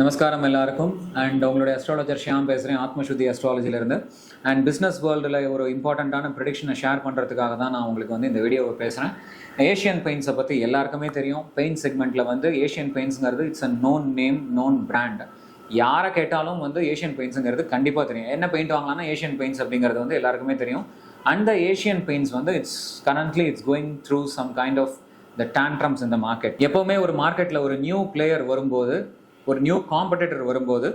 நமஸ்காரம் எல்லாருக்கும். அண்ட் உங்களுடைய அஸ்ட்ராலஜர் ஷியாம் பேசுகிறேன், ஆத்மசுத்தி அஸ்ட்ராலஜிலேருந்து. அண்ட் பிஸ்னஸ் வேர்ல்டில் ஒரு இம்பார்ட்டண்ட்டான ப்ரெடிக்ஷனை ஷேர் பண்ணுறதுக்காக தான் நான் உங்களுக்கு இந்த வீடியோவை பேசுகிறேன். ஏஷியன் பெயிண்ட்ஸை பற்றி எல்லாருக்குமே தெரியும். பெயிண்ட் செக்மெண்ட்டில் ஏஷியன் பெயிண்ட்ஸுங்கிறது it's a known name, known brand. யாரை கேட்டாலும் ஏஷியன் பெயிண்ட்ஸுங்கிறது கண்டிப்பாக தெரியும். என்ன பெயிண்ட் வாங்கலாம்னா ஏஷியன் பெயிண்ட்ஸ் அப்படிங்கிறது எல்லாருக்குமே தெரியும். அந்த Asian paints it's currently going through some kind of the tantrums இந்த மார்க்கெட். எப்போவுமே ஒரு மார்க்கெட்டில் ஒரு நியூ பிளேயர் வரும்போது, ஒரு நியூ காம்படிட்டர் வரும்போது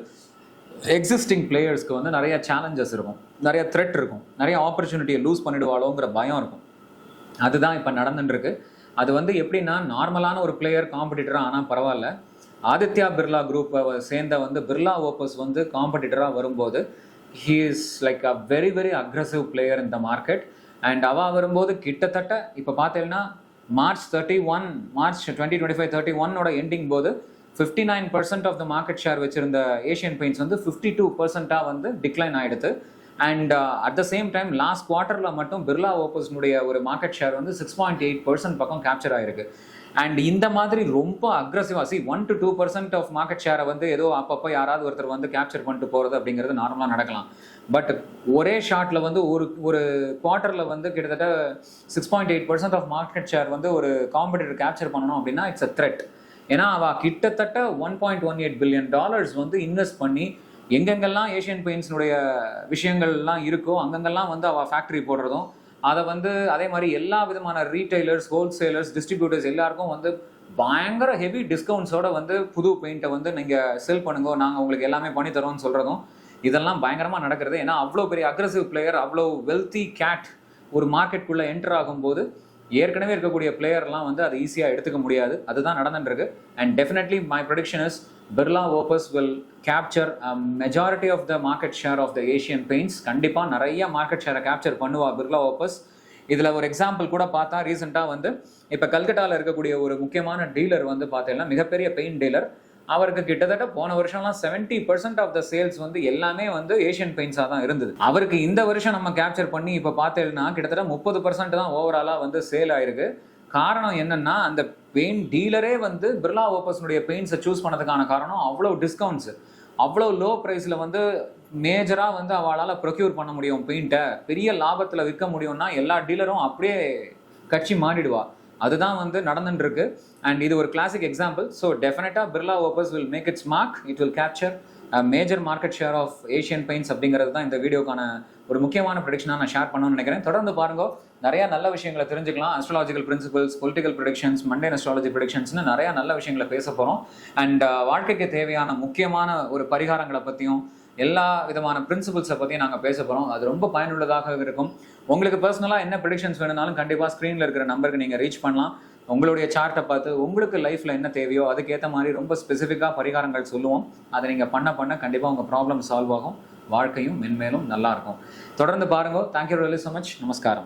எக்ஸிஸ்டிங் பிளேயர்ஸ்க்கு நிறைய சேலஞ்சஸ் இருக்கும், நிறைய த்ரெட் இருக்கும், நிறைய ஆப்பர்ச்சுனிட்டியை லூஸ் பண்ணிடுவாளோங்கிற பயம் இருக்கும். அதுதான் இப்போ நடந்துட்டுருக்கு. அது எப்படின்னா, நார்மலான ஒரு பிளேயர் காம்படிட்டராக ஆனால் பரவாயில்ல, ஆதித்யா பிர்லா குரூப்பை சேர்ந்த பிர்லா ஓப்பஸ் காம்படிட்டராக வரும்போது he is like a very very aggressive player in the market. And அவள் வரும்போது கிட்டத்தட்ட இப்போ பார்த்தீங்கன்னா மார்ச் 2025 31 எண்டிங் போது 59% ஆஃப் த மார்க்கெட் ஷேர் வச்சிருந்த ஏஷியன் பெயிண்ட்ஸ் 52% டிக்ளைன் ஆகிடுது. And at the same time last குவார்ட்டரில் மட்டும் பிர்லா ஓப்பஸ்னுடைய ஒரு மார்க்கெட் ஷேர் 6.8% பக்கம் கேப்சர் ஆகிருக்கு. அண்ட் இந்த மாதிரி ரொம்ப அக்ரெசிவாக 1 to 2% ஆஃப் மார்க்கெட் ஷேரை ஏதோ அப்பப்போ யாராவது ஒருத்தர் கேப்சர் பண்ணிட்டு போகிறது அப்படிங்கிறது நார்மலாக நடக்கலாம். பட் ஒரே ஷார்ட்டில் ஒரு குவார்ட்டரில் கிட்டத்தட்ட 6.8% ஆஃப் மார்க்கெட் ஷேர் ஒரு காம்படிட்டர் கேப்சர் பண்ணணும் அப்படின்னா இட்ஸ் அ த்ரெட். ஏன்னா அவள் கிட்டத்தட்ட $1.18 பில்லியன் இன்வெஸ்ட் பண்ணி எங்கெங்கெல்லாம் ஏஷியன் பெயிண்ட்ஸினுடைய விஷயங்கள்லாம் இருக்கோ அங்கங்கெல்லாம் அவள் ஃபேக்ட்ரி போடுறதும், அதை அதே மாதிரி எல்லா விதமான ரீட்டைலர்ஸ், ஹோல்சேலர்ஸ், டிஸ்ட்ரிபியூட்டர்ஸ் எல்லாருக்கும் பயங்கர ஹெவி டிஸ்கவுண்ட்ஸோட புது பெயிண்ட்டை நீங்கள் செல் பண்ணுங்க, நாங்கள் உங்களுக்கு எல்லாமே பண்ணி தரோம்னு சொல்கிறதும் இதெல்லாம் பயங்கரமாக நடக்கிறது. ஏன்னா அவ்வளோ பெரிய அக்ரெசிவ் பிளேயர், அவ்வளோ வெல்த்தி கேட் ஒரு மார்க்கெட்டுக்குள்ளே என்டர் ஆகும்போது ஏற்கனவே இருக்கக்கூடிய பிளேயர்லாம் அது ஈஸியாக எடுத்துக்க முடியாது. அதுதான் நடந்துருக்கு. And definitely my prediction is Birla Opus will capture majority of the market share of the Asian paints. கண்டிப்பாக நிறைய மார்க்கெட் ஷேரை கேப்சர் பண்ணுவா பிர்லா ஓப்பஸ். இதில் ஒரு எக்ஸாம்பிள் கூட பார்த்தா, ரீசெண்டாக இப்போ கல்கட்டாவில் இருக்கக்கூடிய ஒரு முக்கியமான டீலர் பார்த்தீங்கன்னா மிகப்பெரிய பெயிண்ட் டீலர். அவருக்கு கிட்டத்தட்ட போன வருஷம்லாம் 70% ஆஃப் த சேல்ஸ் எல்லாமே ஏஷியன் பெயிண்ட்ஸாக தான் இருந்தது. அவருக்கு இந்த வருஷம் நம்ம கேப்சர் பண்ணி இப்போ பார்த்தேன்னா கிட்டத்தட்ட 30% தான் ஓவராலாக சேல் ஆயிருக்கு. காரணம் என்னன்னா, அந்த பெயிண்ட் டீலரே பிர்லா ஓப்பஸ்னுடைய பெயிண்ட்ஸை சூஸ் பண்ணதுக்கான காரணம் அவ்வளோ டிஸ்கவுண்ட்ஸ், அவ்வளோ லோ ப்ரைஸில் மேஜராக அவளால் ப்ரொக்யூர் பண்ண முடியும் பெயிண்ட்டை, பெரிய லாபத்தில் விற்க முடியும்னா எல்லா டீலரும் அப்படியே கட்சி மாறிடுவா. அதுதான் நடந்துட்டு இருக்கு. அண்ட் இது ஒரு கிளாசிக் எக்ஸாம்பிள். ஸோ டெஃபினட்டாக Birla Opus will make its mark. It will capture major market share of Asian paints அப்படிங்கிறது தான் இந்த வீடியோக்கான ஒரு முக்கியமான ப்ரெடிக்ஷனாக நான் ஷேர் பண்ணணும்னு நினைக்கிறேன். தொடர்ந்து பாருங்க, நிறைய நல்ல விஷயங்களை தெரிஞ்சுக்கலாம். Astrological principles, political predictions, mundane astrology ப்ரெடிக்ஷன்ஸ்னு நிறைய நல்ல விஷயங்களை பேச போகிறோம். அண்ட் வாழ்க்கைக்கு தேவையான முக்கியமான ஒரு பரிகாரங்களை பற்றியும் எல்லா விதமான பிரின்சிபல்ஸை பற்றியும் நாங்கள் பேச போகிறோம். அது ரொம்ப பயனுள்ளதாக இருக்கும். உங்களுக்கு பர்சனலாக என்ன ப்ரெடிக்ஷன்ஸ் வேணும்னாலும் கண்டிப்பாக ஸ்க்ரீனில் இருக்கிற நம்பருக்கு நீங்கள் ரீச் பண்ணலாம். உங்களுடைய சார்ட்டை பார்த்து உங்களுக்கு லைஃப்பில் என்ன தேவையோ அதுக்கேற்ற மாதிரி ரொம்ப ஸ்பெசிஃபிக்காக பரிகாரங்கள் சொல்லுவோம். அதை நீங்கள் பண்ண கண்டிப்பாக உங்கள் ப்ராப்ளம் சால்வ் ஆகும், வாழ்க்கையும் மென்மேலும் நல்லாயிருக்கும். தொடர்ந்து பாருங்க. Thank you really so much. நமஸ்காரம்.